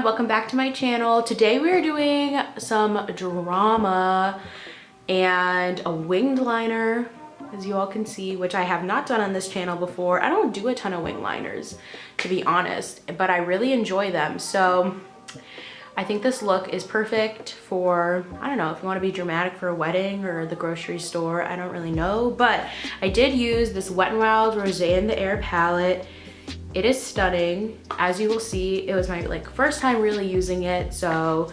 welcome back to my channel. Today we are doing some drama and a winged liner, as you all can see, which I have not done on this channel before. I don't do a ton of wing liners, to be honest, but I really enjoy them. So I think this look is perfect for, I don't know, if you want to be dramatic for a wedding or the grocery store, I don't really know. But I did use this Wet n Wild Rosé in the Air palette. It is stunning. As you will see, it was my first time really using it, so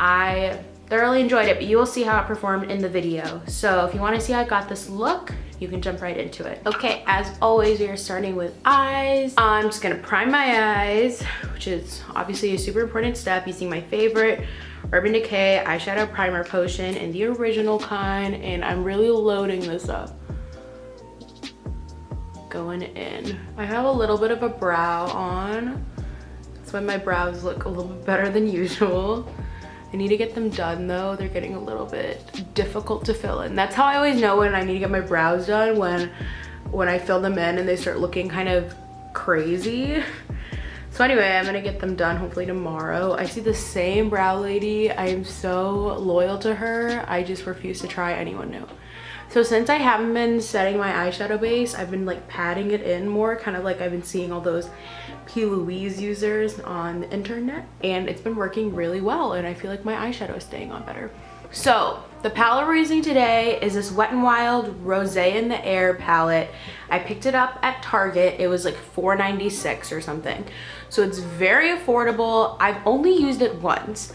I thoroughly enjoyed it, but you will see how it performed in the video. So if you want to see how I got this look, you can jump right into it. Okay, as always, we are starting with eyes. I'm just gonna prime my eyes, which is obviously a super important step, using my favorite Urban Decay eyeshadow primer potion in the original kind, and I'm really loading this up. Going in. I have a little bit of a brow on. That's why my brows look a little bit better than usual. I need to get them done though. They're getting a little bit difficult to fill in. That's how I always know when I need to get my brows done, when I fill them in and they start looking kind of crazy. So anyway, I'm gonna get them done hopefully tomorrow. I see the same brow lady. I am so loyal to her. I just refuse to try anyone new. So since I haven't been setting my eyeshadow base, I've been patting it in more, kind of like I've been seeing all those P. Louise users on the internet, and it's been working really well, and I feel like my eyeshadow is staying on better. So the palette we're using today is this Wet n Wild Rosé in the Air palette. I picked it up at Target. It was like $4.96 or something. So it's very affordable. I've only used it once,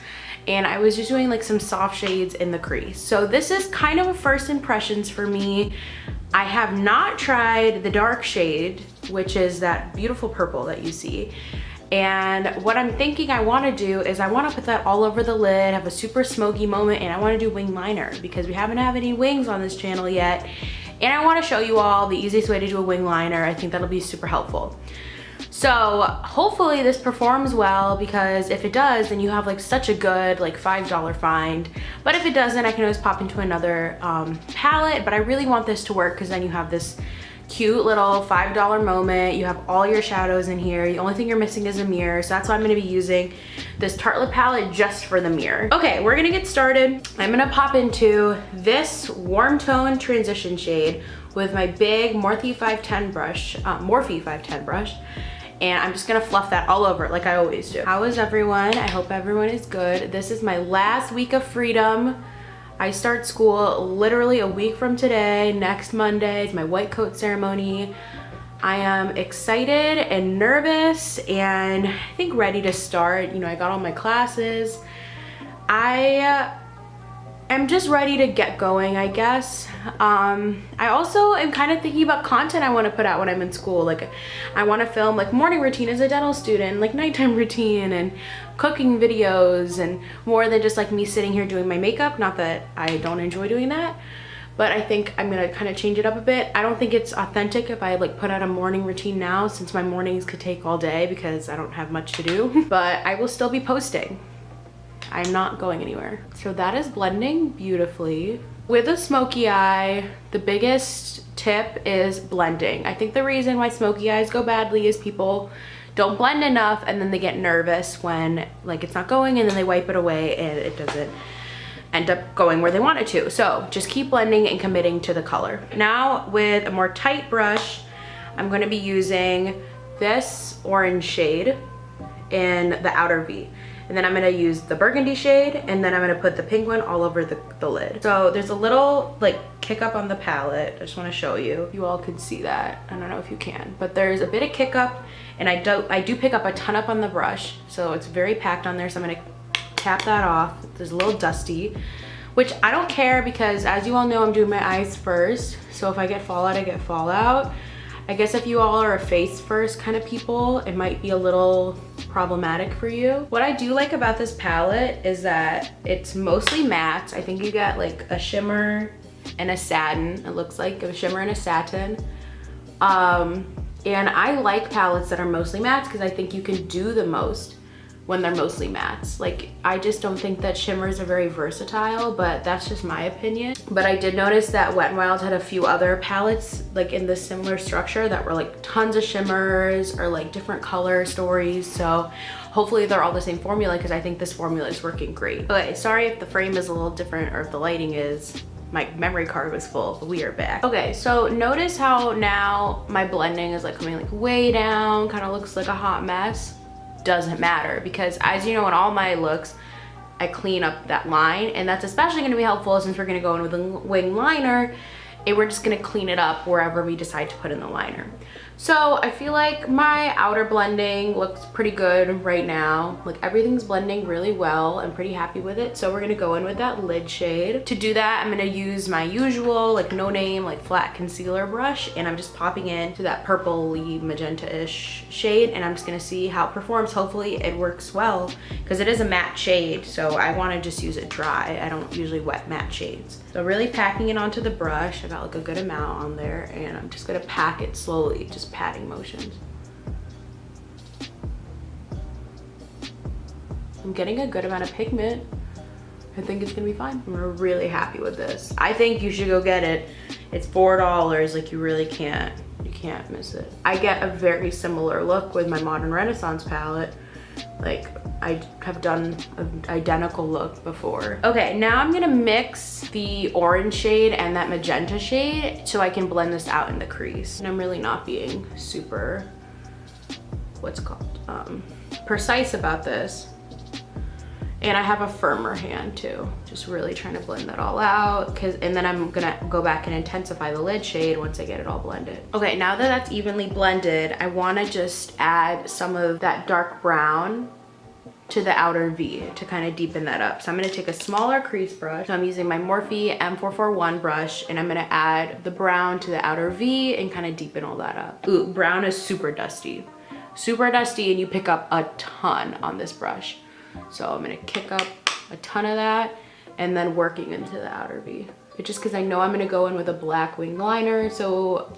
and I was just doing some soft shades in the crease. So this is kind of a first impressions for me. I have not tried the dark shade, which is that beautiful purple that you see. And what I'm thinking I want to do is I want to put that all over the lid, have a super smoky moment, and I want to do wing liner because we haven't had any wings on this channel yet. And I want to show you all the easiest way to do a wing liner. I think that'll be super helpful. So hopefully this performs well, because if it does, then you have such a good $5 find. But if it doesn't, I can always pop into another palette. But I really want this to work, because then you have this cute little $5 moment. You have all your shadows in here. The only thing you're missing is a mirror. So that's why I'm going to be using this Tartelette palette just for the mirror. Okay, we're going to get started. I'm going to pop into this warm tone transition shade with my big Morphe 510 brush. And I'm just gonna fluff that all over like I always do. How is everyone? I hope everyone is good. This is my last week of freedom. I start school literally a week from today. Next Monday is my white coat ceremony. I am excited and nervous and I think ready to start. You know, I got all my classes. I'm just ready to get going, I guess. I also am kind of thinking about content I want to put out when I'm in school. I want to film morning routine as a dental student, nighttime routine, and cooking videos, and more than just me sitting here doing my makeup. Not that I don't enjoy doing that, but I think I'm gonna kind of change it up a bit. I don't think it's authentic if I put out a morning routine now, since my mornings could take all day because I don't have much to do. But I will still be posting. I'm not going anywhere. So that is blending beautifully. With a smoky eye, the biggest tip is blending. I think the reason why smoky eyes go badly is people don't blend enough, and then they get nervous when it's not going, and then they wipe it away and it doesn't end up going where they want it to. So just keep blending and committing to the color. Now with a more tight brush, I'm going to be using this orange shade in the outer V. And then I'm gonna use the burgundy shade, and then I'm gonna put the pink one all over the lid. So there's a little kick up on the palette. I just wanna show you. You all could see that. I don't know if you can, but there's a bit of kick up, and I do pick up a ton up on the brush. So it's very packed on there. So I'm gonna tap that off. There's a little dusty, which I don't care, because as you all know, I'm doing my eyes first. So if I get fallout, I get fallout. I guess if you all are a face first kind of people, it might be a little problematic for you. What I do like about this palette is that it's mostly matte. I think you get a shimmer and a satin. It looks like a shimmer and a satin. And I like palettes that are mostly matte, because I think you can do the most when they're mostly mattes. I just don't think that shimmers are very versatile, but that's just my opinion. But I did notice that Wet n Wild had a few other palettes in this similar structure that were tons of shimmers or different color stories. So hopefully they're all the same formula because I think this formula is working great. Okay, sorry if the frame is a little different or if the lighting is. My memory card was full, but we are back. Okay, so notice how now my blending is like coming like way down, kind of looks like a hot mess. Doesn't matter because as you know, in all my looks, I clean up that line, and that's especially gonna be helpful since we're gonna go in with a wing liner and we're just gonna clean it up wherever we decide to put in the liner. So I feel like my outer blending looks pretty good right now. Like everything's blending really well. I'm pretty happy with it. So we're gonna go in with that lid shade. To do that, I'm gonna use my usual like no name like flat concealer brush, and I'm just popping into that purpley magenta-ish shade, and I'm just gonna see how it performs. Hopefully it works well because it is a matte shade, so I wanna just use it dry. I don't usually wet matte shades. So really packing it onto the brush. I got like a good amount on there, and I'm just gonna pack it slowly, just patting motions. I'm getting a good amount of pigment. I think it's gonna be fine. I'm really happy with this. I think you should go get it. It's $4, like you really can't miss it. I get a very similar look with my Modern Renaissance palette. Like I have done an identical look before. Okay, now I'm gonna mix the orange shade and that magenta shade so I can blend this out in the crease. And I'm really not being super, what's it called, precise about this. And I have a firmer hand too. Just really trying to blend that all out. And then I'm gonna go back and intensify the lid shade once I get it all blended. Okay, now that that's evenly blended, I wanna just add some of that dark brown to the outer V to kind of deepen that up. So I'm gonna take a smaller crease brush. So I'm using my Morphe M441 brush, and I'm gonna add the brown to the outer V and kind of deepen all that up. Ooh, brown is super dusty. Super dusty, and you pick up a ton on this brush. So I'm gonna kick up a ton of that and then working into the outer V. It's just because I know I'm gonna go in with a black wing liner, so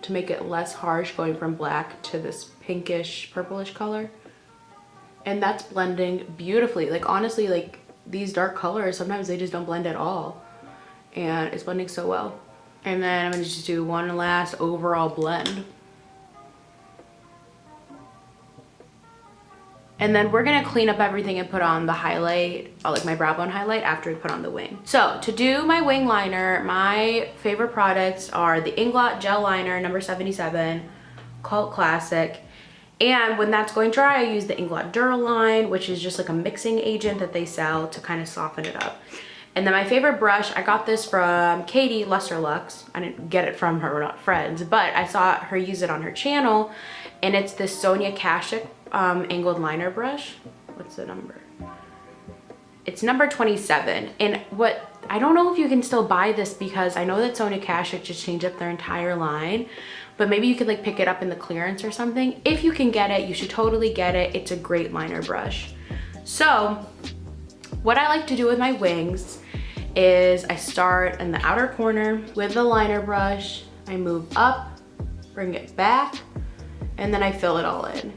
to make it less harsh, going from black to this pinkish, purplish color. And that's blending beautifully. Like honestly, like these dark colors, sometimes they just don't blend at all. And it's blending so well. And then I'm gonna just do one last overall blend. And then we're gonna clean up everything and put on the highlight, like my brow bone highlight, after we put on the wing. So to do my wing liner, my favorite products are the Inglot Gel Liner number 77, cult classic. And when that's going dry, I use the Inglot Duraline, which is just like a mixing agent that they sell to kind of soften it up. And then my favorite brush, I got this from Katie, Luster Lux. I didn't get it from her, we're not friends, but I saw her use it on her channel. And it's this Sonia Kashuk angled liner brush. What's the number? It's number 27. And I don't know if you can still buy this because I know that Sonia Kashuk just changed up their entire line, but maybe you could like pick it up in the clearance or something. If you can get it, you should totally get it. It's a great liner brush. So what I like to do with my wings is I start in the outer corner with the liner brush. I move up, bring it back, and then I fill it all in.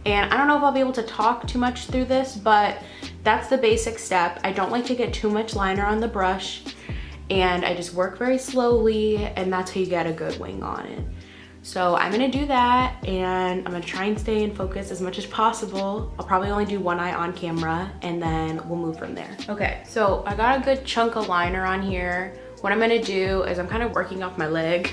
And I don't know if I'll be able to talk too much through this, but that's the basic step. I don't like to get too much liner on the brush, and I just work very slowly, and that's how you get a good wing on it. So I'm gonna do that, and I'm gonna try and stay in focus as much as possible. I'll probably only do one eye on camera, and then we'll move from there. Okay, so I got a good chunk of liner on here. What I'm gonna do is I'm kind of working off my leg.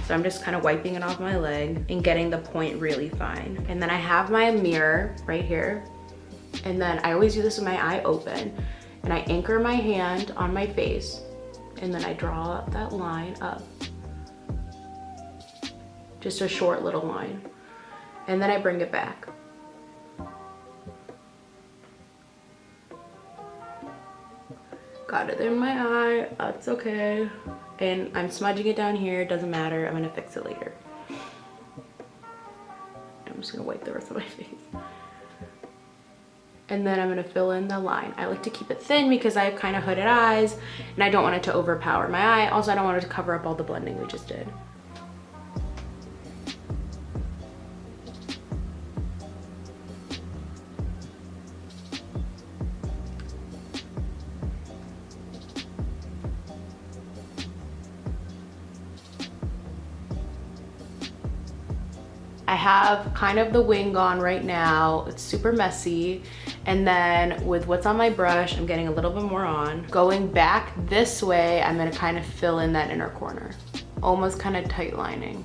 So I'm just kind of wiping it off my leg and getting the point really fine. And then I have my mirror right here. And then I always do this with my eye open. And I anchor my hand on my face. And then I draw that line up. Just a short little line. And then I bring it back. Got it in my eye, that's okay. And I'm smudging it down here, it doesn't matter, I'm gonna fix it later. I'm just gonna wipe the rest of my face. And then I'm gonna fill in the line. I like to keep it thin because I have kind of hooded eyes and I don't want it to overpower my eye. Also, I don't want it to cover up all the blending we just did. I have kind of the wing on right now. It's super messy. And then with what's on my brush, I'm getting a little bit more on. Going back this way, I'm gonna kind of fill in that inner corner. Almost kind of tight lining.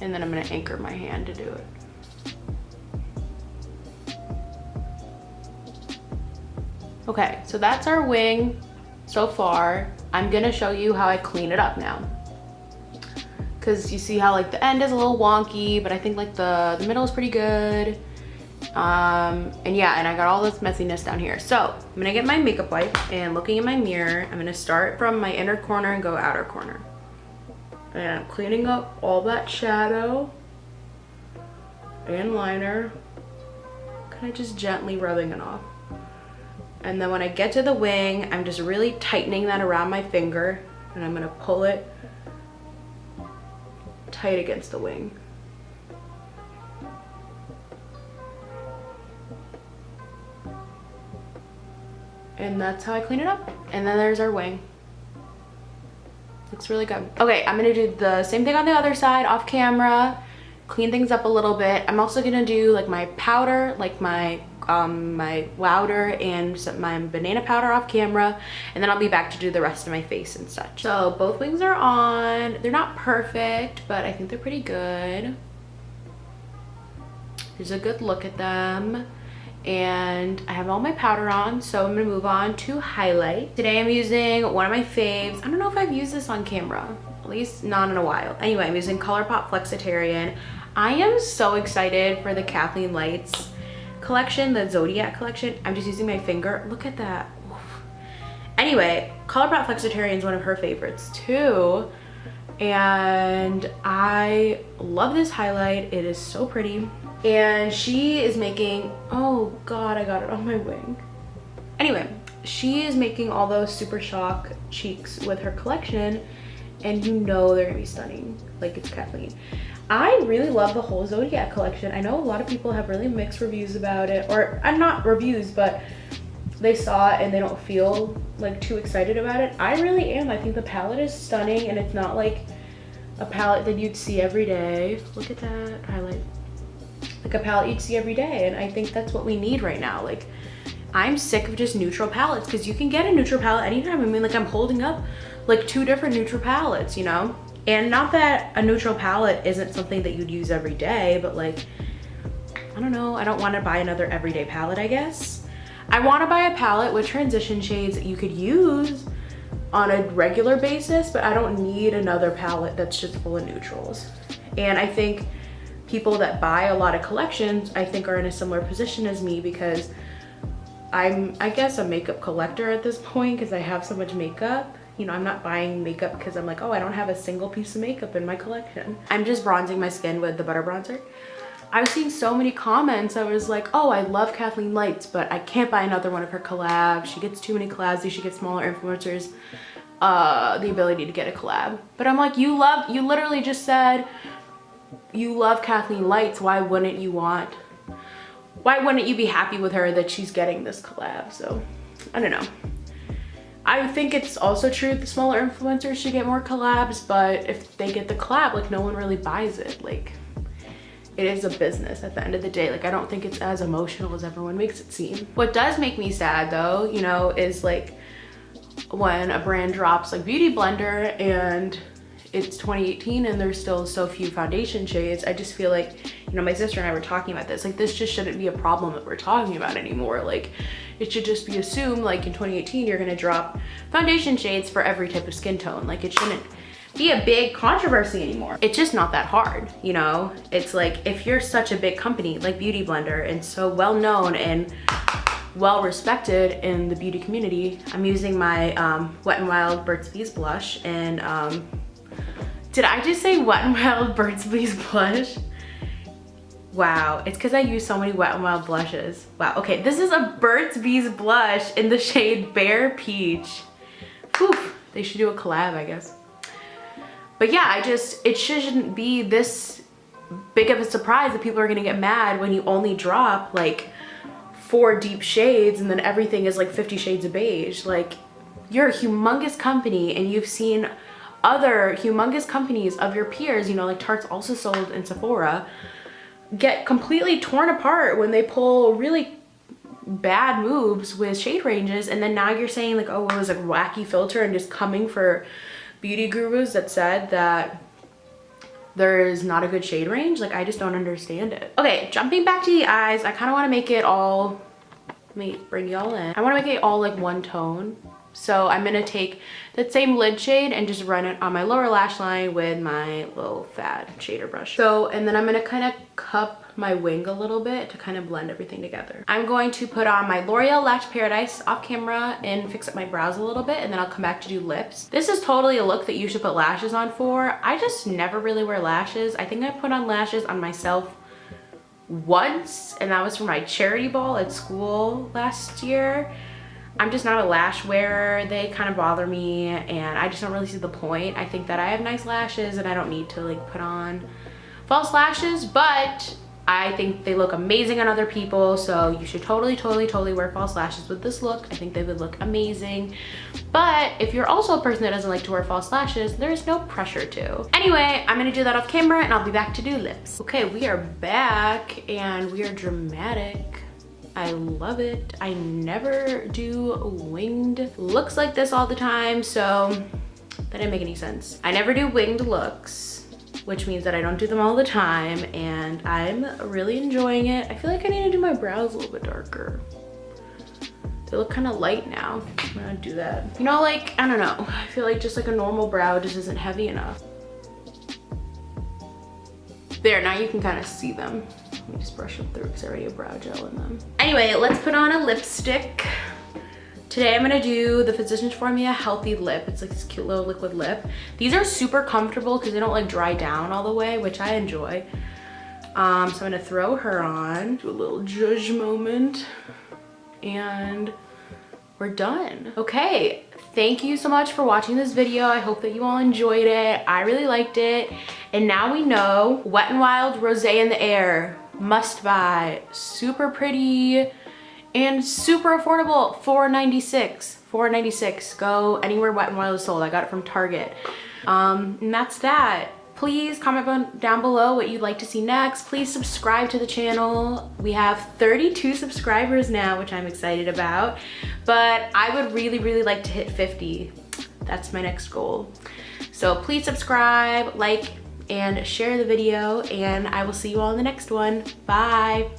And then I'm gonna anchor my hand to do it. Okay, so that's our wing so far. I'm gonna show you how I clean it up now. Cause you see how like the end is a little wonky, but I think like the middle is pretty good. And yeah, and I got all this messiness down here. So I'm gonna get my makeup wipe and looking in my mirror, I'm gonna start from my inner corner and go outer corner. And I'm cleaning up all that shadow and liner. Kind of just gently rubbing it off. And then when I get to the wing, I'm just really tightening that around my finger and I'm gonna pull it tight against the wing. And that's how I clean it up. And then there's our wing. Looks really good. Okay, I'm gonna do the same thing on the other side off camera, clean things up a little bit. I'm also gonna do like my powder, like my Wowder and my banana powder off camera, and then I'll be back to do the rest of my face and such. So both wings are on. They're not perfect, but I think they're pretty good. Here's a good look at them. And I have all my powder on, so I'm gonna move on to highlight. Today I'm using one of my faves. I don't know if I've used this on camera, at least not in a while. Anyway, I'm using Colourpop Flexitarian. I am so excited for the Kathleen Lights collection, the Zodiac collection. I'm just using my finger. Look at that. Oof. Anyway, Colourpop Flexitarian is one of her favorites too. And I love this highlight. It is so pretty. And she is making, oh God, I got it on my wing. Anyway, she is making all those Super Shock cheeks with her collection, and you know they're gonna be stunning, like it's Kathleen. I really love the whole Zodiac collection. I know a lot of people have really mixed reviews about it, or not reviews, but they saw it and they don't feel like too excited about it. I really am. I think the palette is stunning, and it's not like a palette that you'd see every day. Look at that highlight. Like a palette you'd see every day, and I think that's what we need right now. Like, I'm sick of just neutral palettes, because you can get a neutral palette anytime. I mean, like, I'm holding up like 2 different neutral palettes, you know? And not that a neutral palette isn't something that you'd use every day, but like, I don't know, I don't want to buy another everyday palette, I guess. I want to buy a palette with transition shades that you could use on a regular basis, but I don't need another palette that's just full of neutrals. And I think people that buy a lot of collections, I think, are in a similar position as me, because I'm, I guess, a makeup collector at this point, because I have so much makeup. You know, I'm not buying makeup because I'm like, oh, I don't have a single piece of makeup in my collection. I'm just bronzing my skin with the butter bronzer. I was seeing so many comments. I was like, oh, I love Kathleen Lights, but I can't buy another one of her collabs. She gets too many collabs. She gets smaller influencers the ability to get a collab. But I'm like, you literally just said you love Kathleen Lights. Why wouldn't you be happy with her that she's getting this collab? So I don't know. I think it's also true the smaller influencers should get more collabs, but if they get the collab, like, no one really buys it. Like, it is a business at the end of the day. Like, I don't think it's as emotional as everyone makes it seem. What does make me sad though, you know, is like when a brand drops like Beauty Blender and it's 2018 and there's still so few foundation shades. I just feel like, you know, my sister and I were talking about this, like, this just shouldn't be a problem that we're talking about anymore. Like, it should just be assumed, like, in 2018 you're gonna drop foundation shades for every type of skin tone. Like, it shouldn't be a big controversy anymore. It's just not that hard, you know? It's like, if you're such a big company like Beauty Blender and so well known and well respected in the beauty community. I'm using my Wet n Wild Burt's Bees blush, and did I just say Wet n Wild Burt's Bees blush? Wow, it's because I use so many Wet n Wild blushes. Wow, okay, this is a Burt's Bees blush in the shade Bare Peach. Whew, they should do a collab, I guess. But yeah, it shouldn't be this big of a surprise that people are gonna get mad when you only drop like 4 deep shades and then everything is like 50 shades of beige. Like, you're a humongous company and you've seen other humongous companies of your peers, you know, like Tarte's also sold in Sephora, get completely torn apart when they pull really bad moves with shade ranges, and then now you're saying like, oh, it was a wacky filter, and just coming for beauty gurus that said that there is not a good shade range. Like, I just don't understand it. Okay, jumping back to the eyes, I kind of want to make it all, let me bring y'all in. I want to make it all like one tone. So I'm gonna take that same lid shade and just run it on my lower lash line with my little fat shader brush. So, and then I'm gonna kind of cup my wing a little bit to kind of blend everything together. I'm going to put on my L'Oreal Lash Paradise off camera and fix up my brows a little bit, and then I'll come back to do lips. This is totally a look that you should put lashes on for. I just never really wear lashes. I think I put on lashes on myself once, and that was for my charity ball at school last year. I'm just not a lash wearer. They kind of bother me, and I just don't really see the point. I think that I have nice lashes and I don't need to like put on false lashes, but I think they look amazing on other people, so you should totally wear false lashes with this look. I think they would look amazing. But if you're also a person that doesn't like to wear false lashes, there's no pressure to. Anyway, I'm gonna do that off camera and I'll be back to do lips. Okay, we are back and we are dramatic. I love it. I never do winged looks like this all the time, so that didn't make any sense. I never do winged looks, which means that I don't do them all the time, and I'm really enjoying it. I feel like I need to do my brows a little bit darker. They look kind of light now. I'm gonna do that. You know, like, I don't know. I feel like just like a normal brow just isn't heavy enough. There, now you can kind of see them. Let me just brush them through because I already have brow gel in them. Anyway, let's put on a lipstick. Today I'm gonna do the Physicians Formula Healthy Lip. It's like this cute little liquid lip. These are super comfortable because they don't like dry down all the way, which I enjoy. So I'm gonna throw her on, do a little zhuzh moment, and we're done. Okay, thank you so much for watching this video. I hope that you all enjoyed it. I really liked it. And now we know Wet n Wild Rosé in the Air, must buy, super pretty and super affordable. $4.96. $4.96. Go anywhere Wet n Wild is sold. I got it from Target. And that's that. Please comment down below what you'd like to see next. Please subscribe to the channel. We have 32 subscribers now, which I'm excited about, but I would really like to hit 50. That's my next goal. So please subscribe, like, and share the video, and I will see you all in the next one. Bye.